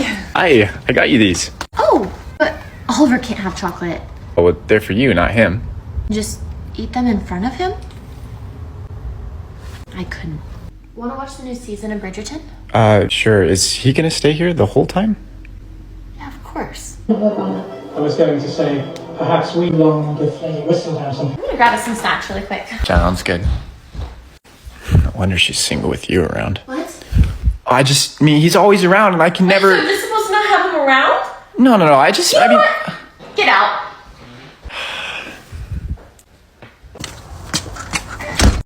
Hi, I got you these. Oh, but Oliver can't have chocolate. Oh, well, they're for you, not him. Just eat them in front of him? I couldn't. Want to watch the new season of Bridgerton? Sure. Is he gonna stay here the whole time? Yeah, of course. I was going to say, perhaps we long with a whistle or something. I'm gonna grab us some snacks really quick. Sounds good. I wonder she's single with you around. What? I mean, he's always around and I can never... So we're supposed to not have him around? No, I You know what? Get out.